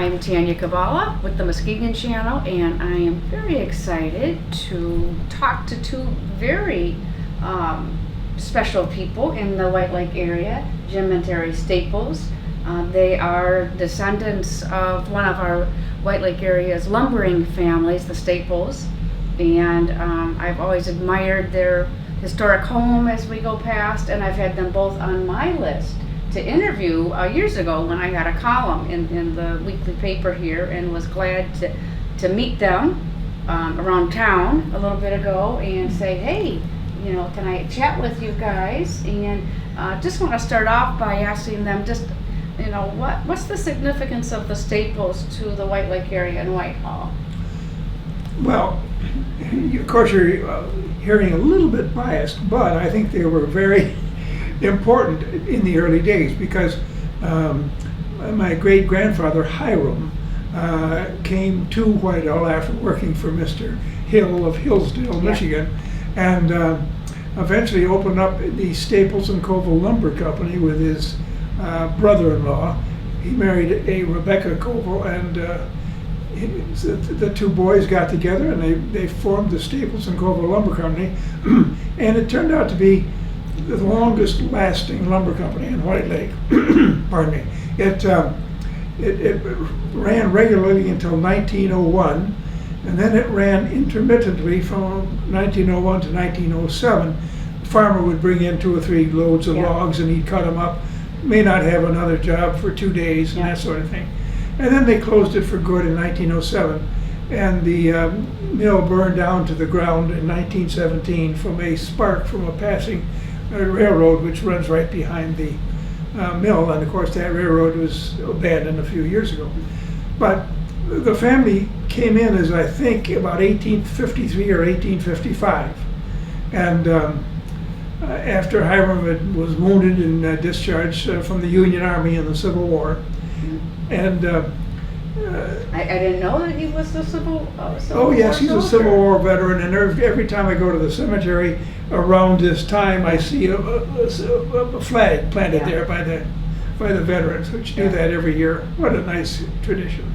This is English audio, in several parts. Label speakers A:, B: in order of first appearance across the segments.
A: I'm Tanya Cabala with the Muskegon Channel, and I am very excited to talk to two very special people in the White Lake area, Jim and Terry Staples. They are descendants of one of our White Lake area's lumbering families, the Staples, and I've always admired their historic home as we go past, and I've had them both on my list to interview years ago when I had a column in the weekly paper here, and was glad to meet them around town a little bit ago and say, hey, you know, can I chat with you guys? And just want to start off by asking them just, you know, what's the significance of the Staples to the White Lake area and Whitehall?
B: Well, of course you're hearing a little bit biased, but I think they were very important in the early days because my great-grandfather Hiram came to Whitehall after working for Mr. Hill of Hillsdale, Michigan, and eventually opened up the Staples and Koval Lumber Company with his brother-in-law. He married a Rebecca Koval, and the two boys got together and they formed the Staples and Koval Lumber Company, and it turned out to be the longest lasting lumber company in White Lake. Pardon me. It ran regularly until 1901, and then it ran intermittently from 1901 to 1907. The farmer would bring in 2 or 3 loads of logs and he'd cut them up, may not have another job for 2 days and that sort of thing. And then they closed it for good in 1907, and the mill burned down to the ground in 1917 from a spark from a passing railroad which runs right behind the mill, and of course that railroad was abandoned a few years ago. But the family came in as I think about 1853 or 1855, and after Hiram was wounded and discharged from the Union Army in the Civil War. And
A: I didn't know that he was the Civil
B: oh yes, he's
A: soldier.
B: a Civil War veteran, and every time I go to the cemetery around this time, I see a flag planted there by the veterans, which do that every year. What a nice tradition.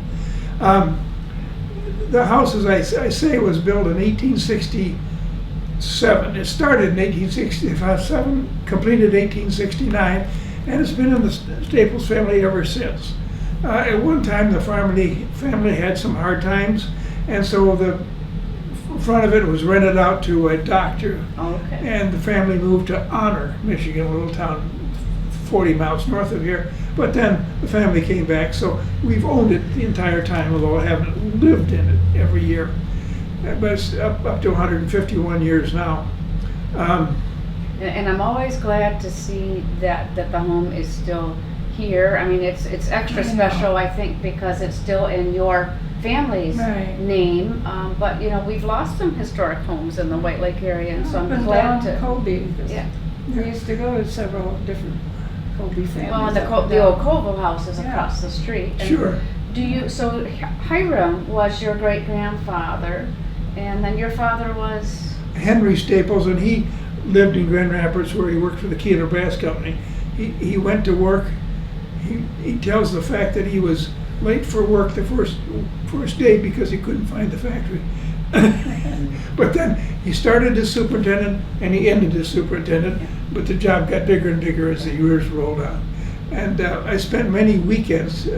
B: The house, as I say, was built in 1867. It started in 1867, completed 1869, and it's been in the Staples family ever since. At one time, the family had some hard times, and so the front of it was rented out to a doctor. And the family moved to Honor, Michigan, a little town 40 miles north of here. But then the family came back, so we've owned it the entire time, although I haven't lived in it every year. But it's up to 151 years now.
A: And I'm always glad to see that the home is still here. I mean, it's extra special, I think, because it's still in your family's name. But you know, we've lost some historic homes in the White Lake area, and so I'm glad to.
C: Colby. We used to go to several different Colby families.
A: Well, and the old Koval house is across the street. And
B: Sure.
A: So Hiram was your great grandfather, and then your father was
B: Henry Staples, and he lived in Grand Rapids where he worked for the Keeler Brass Company. He went to work. He tells the fact that he was late for work the first day because he couldn't find the factory. But then he started as superintendent and he ended as superintendent, but the job got bigger and bigger as the years rolled on. And I spent many weekends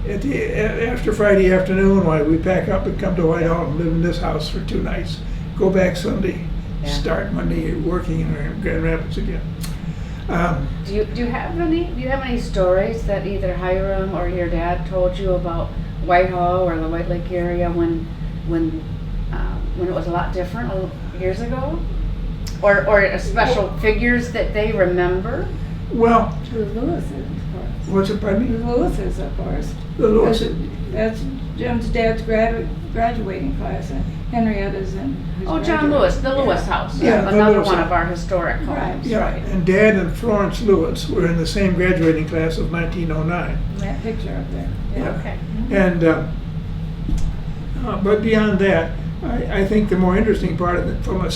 B: after Friday afternoon while we pack up and come to Whitehall and live in this house for 2 nights, go back Sunday, start Monday working in Grand Rapids again.
A: Do you have any stories that either Hiram or your dad told you about Whitehall or the White Lake area when it was a lot different years ago, or special figures that they remember?
B: Well,
C: The Lewises, of course.
B: what's it, pardon me?
C: The Lewises, of course.
B: The Lewises.
C: That's Jim's dad's graduating class, and Henrietta's in his
A: John
C: graduate.
A: Lewis, the Lewis house,
B: Yeah, the
A: another
B: Lewis
A: one
B: house.
A: of our historic homes.
B: Yeah, and Dad and Florence Lewis were in the same graduating class of 1909.
C: That picture up there.
B: Yeah.
A: Okay.
B: And but beyond that, I think the more interesting part of it, from a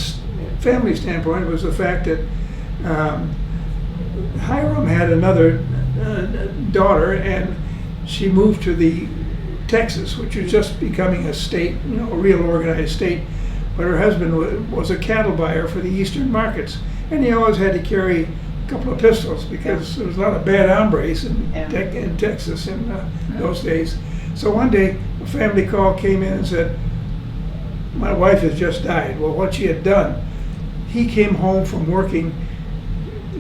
B: family standpoint, was the fact that Hiram had another daughter, and she moved to the Texas, which was just becoming a state, a real organized state. But her husband was a cattle buyer for the eastern markets, and he always had to carry a couple of pistols because there was a lot of bad hombres in Texas in those days. So one day, a family call came in and said, "My wife has just died." Well, what she had done, he came home from working,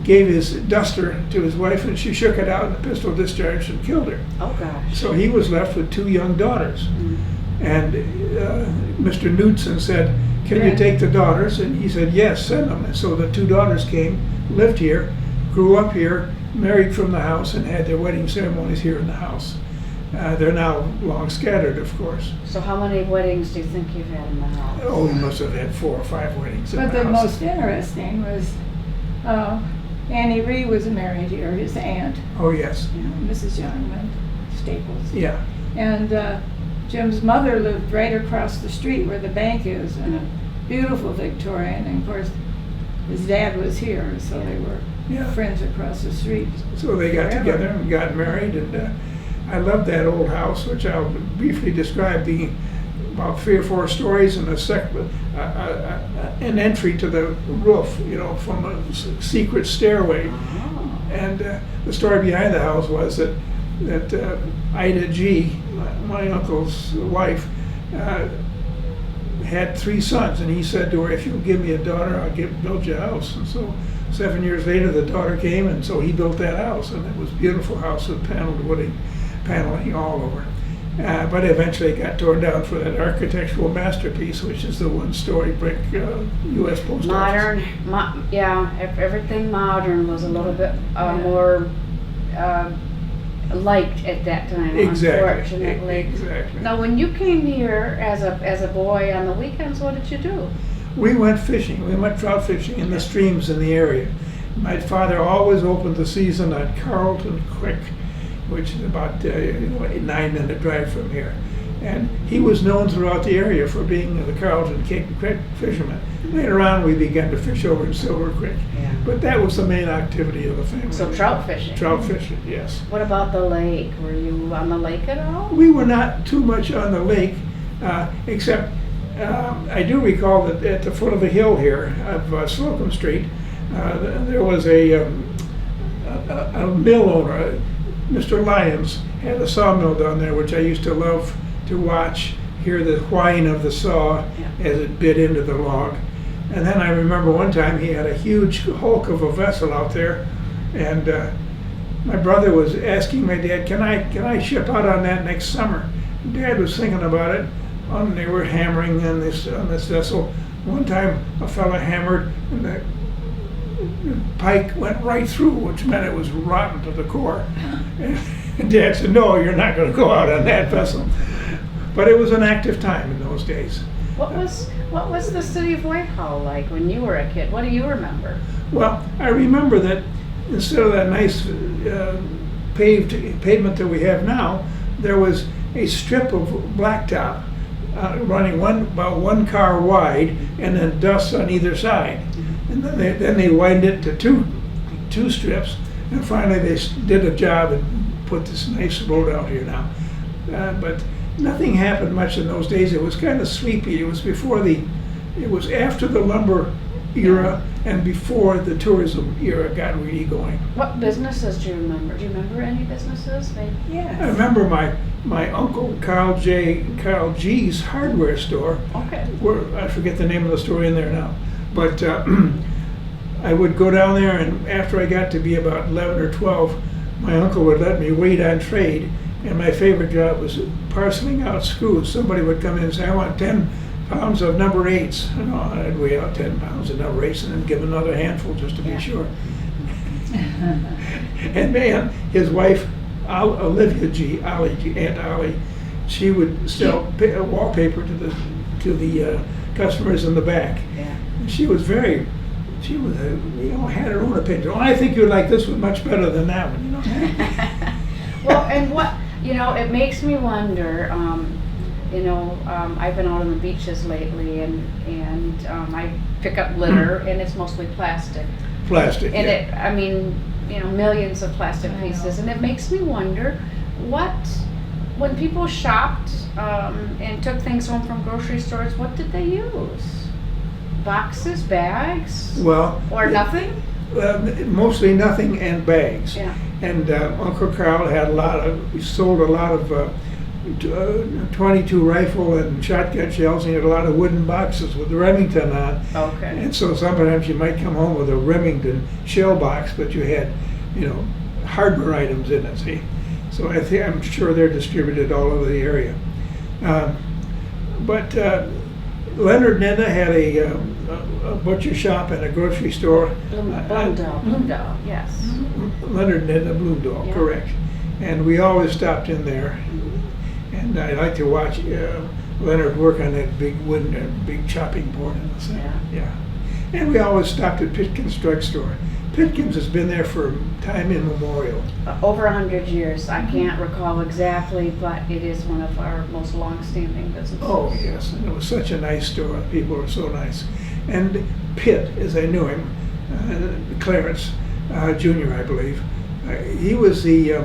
B: gave his duster to his wife, and she shook it out, and the pistol discharged and killed her.
A: Oh, gosh.
B: So he was left with 2 young daughters. And Mr. Knudsen said, "Can you take the daughters?" And he said, "Yes, send them." And so the 2 daughters came, lived here, grew up here, married from the house, and had their wedding ceremonies here in the house. They're now long scattered, of course.
A: So how many weddings do you think you've had in the house?
B: Oh, he must have had 4 or 5 weddings in
C: But
B: the
C: the
B: house.
C: most interesting was Annie Ree was married here, his aunt,
B: Oh, yes.
C: Mrs. Youngman Staples.
B: Yeah.
C: And Jim's mother lived right across the street where the bank is, in a beautiful Victorian. And of course, his dad was here, so they were
B: Yeah.
C: friends across the street.
B: So they got
C: Forever.
B: together and got married, and I loved that old house, which I'll briefly describe, being about 3 or 4 stories and an entry to the roof, from a secret stairway.
A: Oh.
B: And the story behind the house was that Ida G., my uncle's wife, had 3 sons, and he said to her, "If you'll give me a daughter, I'll build you a house." And so 7 years later, the daughter came, and so he built that house, and it was a beautiful house with paneling all over. But eventually it got torn down for that architectural masterpiece, which is the 1-story brick U.S. Post Office.
A: Everything modern was a little bit more liked at that time,
B: Exactly.
A: unfortunately.
B: Exactly.
A: Now, when you came here as a boy on the weekends, what did you do?
B: We went fishing. We went trout fishing in the streams in the area. My father always opened the season at Carlton Creek, which is about a 9-minute drive from here. And he was known throughout the area for being the Carlton Creek fisherman. Later on, we began to fish over in Silver Creek.
A: Yeah.
B: But that was the main activity of the family.
A: So trout fishing.
B: Trout fishing, yes.
A: What about the lake? Were you on the lake at all?
B: We were not too much on the lake, except I do recall that at the foot of the hill here of Slocum Street, there was a mill owner, Mr. Lyons, had a sawmill down there, which I used to love to watch, hear the whine of the saw as it bit into the log. And then I remember one time he had a huge hulk of a vessel out there, and my brother was asking my dad, can I ship out on that next summer? Dad was thinking about it, and they were hammering on this vessel. One time a fella hammered, and the pike went right through, which meant it was rotten to the core. And Dad said, "No, you're not going to go out on that vessel." But it was an active time in those days.
A: What was the city of Whitehall like when you were a kid? What do you remember?
B: Well, I remember that instead of that nice pavement that we have now, there was a strip of blacktop running about 1 car wide, and then dust on either side. And then they widened it to two strips, and finally they did a job and put this nice road out here now. But nothing happened much in those days. It was kind of sleepy. It was after the lumber era and before the tourism era got really going.
A: What businesses do you remember? Do you remember any businesses?
C: Yes.
B: I remember my uncle Carl G's hardware store.
A: Okay.
B: I forget the name of the store in there now, but I would go down there, and after I got to be about 11 or 12, my uncle would let me wait on trade, and my favorite job was parceling out screws. Somebody would come in and say, "I want 10 pounds of number 8s." And I'd weigh out 10 pounds of number 8s and then give another handful just to be sure. And man, his wife, Olivia G, Aunt Ollie, she would sell wallpaper to the customers in the back.
A: Yeah.
B: And she was had her own opinion. "Oh, I think you'd like this one much better than that one,"
A: Well, and it makes me wonder. I've been out on the beaches lately, and I pick up litter, and it's mostly plastic.
B: Plastic.
A: And millions of plastic pieces, and it makes me wonder what when people shopped and took things home from grocery stores, what did they use? Boxes, bags,
B: Well,
A: or nothing?
B: mostly nothing and bags.
A: Yeah.
B: And Uncle Carl had he sold a lot of 22 rifle and shotgun shells. He had a lot of wooden boxes with Remington on.
A: Okay.
B: And so sometimes you might come home with a Remington shell box, but you had, hardware items in it, see? So I'm sure they're distributed all over the area. But Leonard Nina had a butcher shop and a grocery store.
A: Bloomdahl, yes.
B: Leonard Nina Bloomdahl,
A: Yeah.
B: correct. And we always stopped in there. And I like to watch Leonard work on that big big chopping board in the center. Yeah. And we always stopped at Pitkin's drugstore. Pitkin's has been there for time immemorial.
A: Over 100 years. I can't recall exactly, but it is one of our most long-standing businesses.
B: Oh, yes, and it was such a nice store. People were so nice. And Pitt, as I knew him, Clarence Jr., I believe, he was the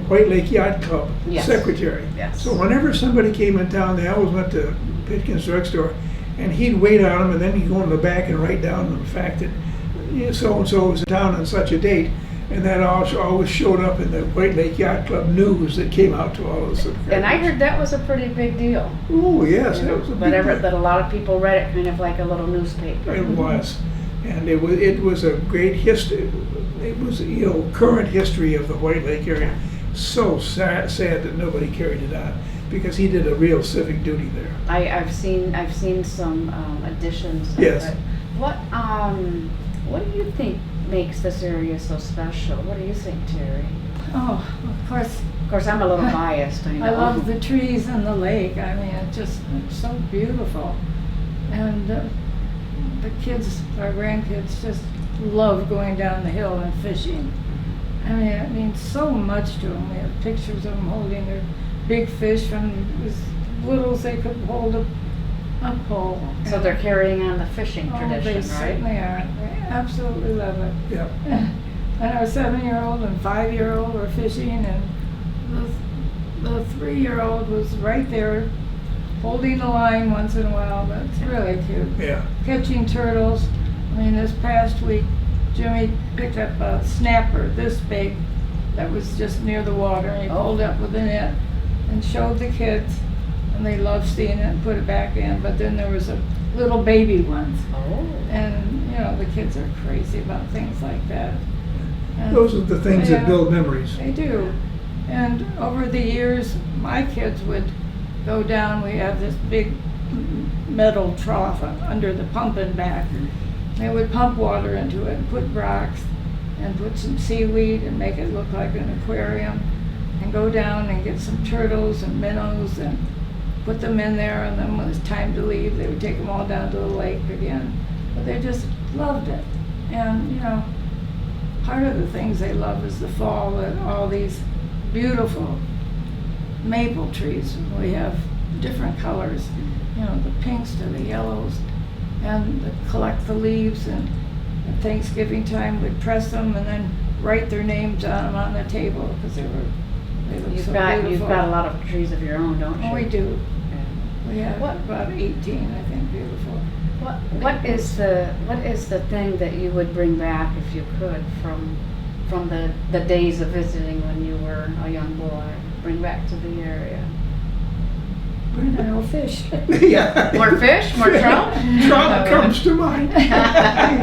B: White Lake Yacht Club
A: Yes.
B: secretary.
A: Yes.
B: So whenever somebody came in town, they always went to Pitkin's drugstore, and he'd wait on them, and then he'd go in the back and write down the fact that so-and-so was in town on such a date. And that also always showed up in the White Lake Yacht Club news that came out to all of us.
A: And I heard that was a pretty big deal.
B: Oh, yes,
A: You know,
B: it was a
A: but
B: big deal.
A: that a lot of people read it kind of like a little newspaper.
B: It was, and it was a great history. It was current history of the White Lake area. So sad that nobody carried it on, because he did a real civic duty there.
A: I've seen some editions of
B: Yes.
A: it. What do you think makes this area so special? What do you think, Terry?
C: Oh, of course,
A: Of course, I'm a little biased, I know.
C: I love the trees and the lake. I mean, it's so beautiful. And the kids, our grandkids, just love going down the hill and fishing. I mean, it means so much to them. We have pictures of them holding their big fish from as little as they could hold a pole.
A: So they're carrying on the fishing
C: Oh,
A: tradition,
C: they
A: right?
C: certainly are. They absolutely love it.
B: Yeah.
C: And our 7-year-old and 5-year-old were fishing, and the 3-year-old was right there holding the line once in a while. That's really cute.
B: Yeah.
C: Catching turtles. I mean, this past week, Jimmy picked up a snapper this big that was just near the water, and he pulled up with a net and showed the kids, and they loved seeing it and put it back in. But then there was a little baby one,
A: Oh.
C: and the kids are crazy about things like that. And
B: Those are the things that build memories.
C: they do. And over the years, my kids would go down. We have this big metal trough under the pumping back. They would pump water into it and put rocks and put some seaweed and make it look like an aquarium, and go down and get some turtles and minnows and put them in there, and then when it was time to leave, they would take them all down to the lake again. But they just loved it. And, part of the things they love is the fall, and all these beautiful maple trees. We have different colors, the pinks to the yellows, and collect the leaves, and at Thanksgiving time we'd press them and then write their names on them on the table, because they look
A: You've
C: so
A: got
C: beautiful.
A: a lot of trees of your own, don't you?
C: Oh, we do.
A: Yeah.
C: We have about 18, I think, beautiful.
A: What is the thing that you would bring back, if you could, from the days of visiting when you were a young boy? Bring back to the area.
C: I know fish.
B: Yeah.
A: More fish, more trout.
B: Trout comes to mind.
C: You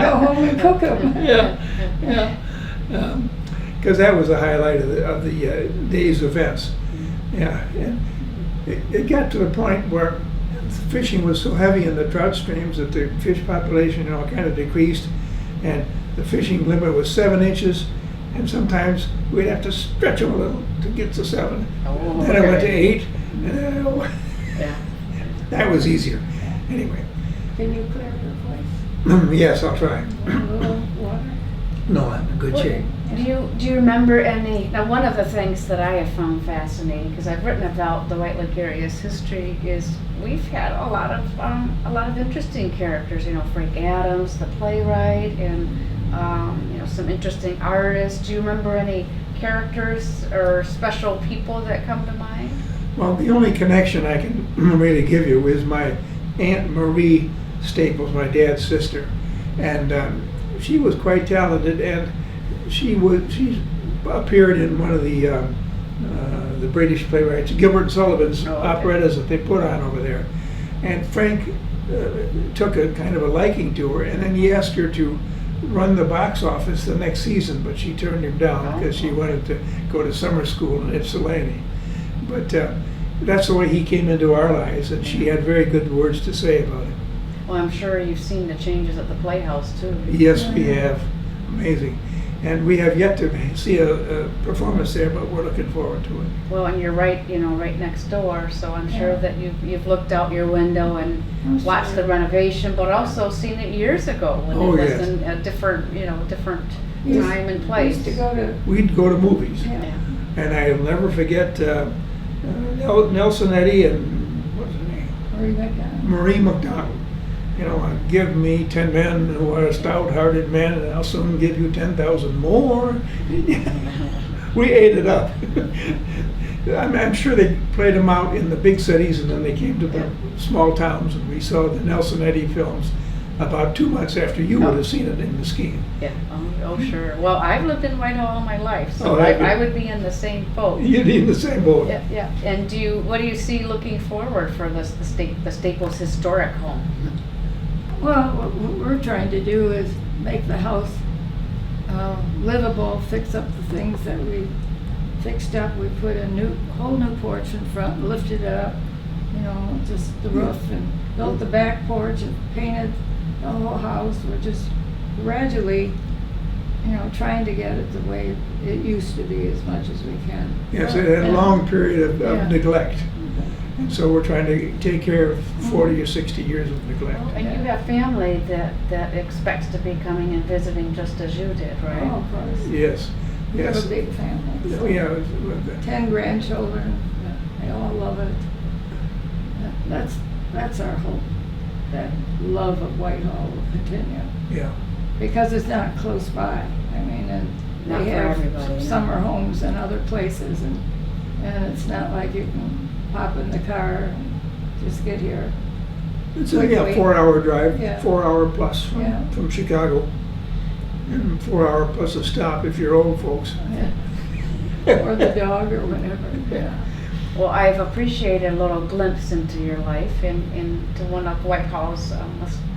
C: go home and cook them.
B: Yeah. Because that was the highlight of the day's events. Yeah. And it got to the point where fishing was so heavy in the trout streams that the fish population, kind of decreased, and the fishing limit was 7 inches, and sometimes we'd have to stretch them a little to get to 7.
A: Oh,
B: Then I went to
A: okay.
B: 8. And,
A: Yeah.
B: that was easier. Anyway,
C: Can you clear your voice?
B: yes, I'll try.
C: A little water?
B: No, I'm in good shape.
A: Do you remember any? Now, one of the things that I have found fascinating, because I've written about the White Lake area's history, is we've had a lot of interesting characters. Frank Adams, the playwright, and some interesting artists. Do you remember any characters or special people that come to mind?
B: Well, the only connection I can really give you is my Aunt Marie Staples, my dad's sister, and she was quite talented, and she appeared in one of the British playwrights, Gilbert and Sullivan's operettas that they put on over there. And Frank took a kind of a liking to her, and then he asked her to run the box office the next season, but she turned him down because she wanted to go to summer school in Ypsilanti. But that's the way he came into our lives, and she had very good words to say about it.
A: Well, I'm sure you've seen the changes at the Playhouse too.
B: Yes, we have. Amazing. And we have yet to see a performance there, but we're looking forward to it.
A: Well, and you're right, right next door, so I'm sure that you've looked out your window and watched the renovation, but also seen it years ago when it was in a different, different time and place.
B: We'd go to movies.
A: Yeah.
B: And I'll never forget Nelson Eddy and what's her name? Marie McDonald. Give me 10 men who are stout-hearted men, and I'll soon give you 10,000 more. We ate it up. I'm sure they played them out in the big cities, and then they came to the small towns, and we saw the Nelson Eddy films about 2 months after you would have seen it in Mesquite.
A: Yeah, oh sure. Well, I've lived in Whitehall all my life, so I would be in the same boat.
B: You'd be in the same boat.
A: Yeah. And what do you see looking forward for the Staples Historic Home?
C: Well, what we're trying to do is make the house livable, fix up the things that we fixed up. We put a whole new porch in front, lifted it up, just the roof, and built the back porch and painted the whole house. We're just gradually, trying to get it the way it used to be as much as we can.
B: Yes, it had a long period of neglect. And so we're trying to take care of 40 or 60 years of neglect.
A: Well, and you have family that expects to be coming and visiting just as you did, right?
C: Oh, of course.
B: Yes.
C: We have a big family. So
B: Yeah.
C: 10 grandchildren. They all love it. That's our hope. That love of Whitehall will continue.
B: Yeah.
C: Because it's not close by. I mean, and
A: Not
C: they
A: for
C: have
A: everybody,
C: summer homes and other places, and it's not like you can hop in the car and just get here.
B: It's a 4-hour drive,
C: Yeah.
B: 4 hour plus from Chicago. And 4 hour plus a stop if you're old folks.
C: Or the dog or whatever.
B: Yeah.
A: Well, I've appreciated a little glimpse into your life into one of Whitehall's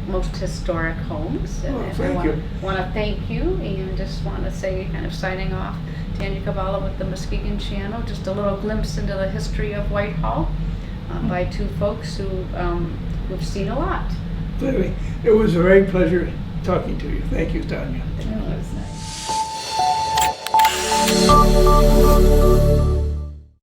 A: most historic homes. And
B: Thank you.
A: I want to thank you, and just want to say, kind of signing off, Tanya Cabala with the Muskegon Channel, just a little glimpse into the history of Whitehall by two folks who've seen a lot.
B: It was a great pleasure talking to you. Thank you, Tanya.
C: It was nice.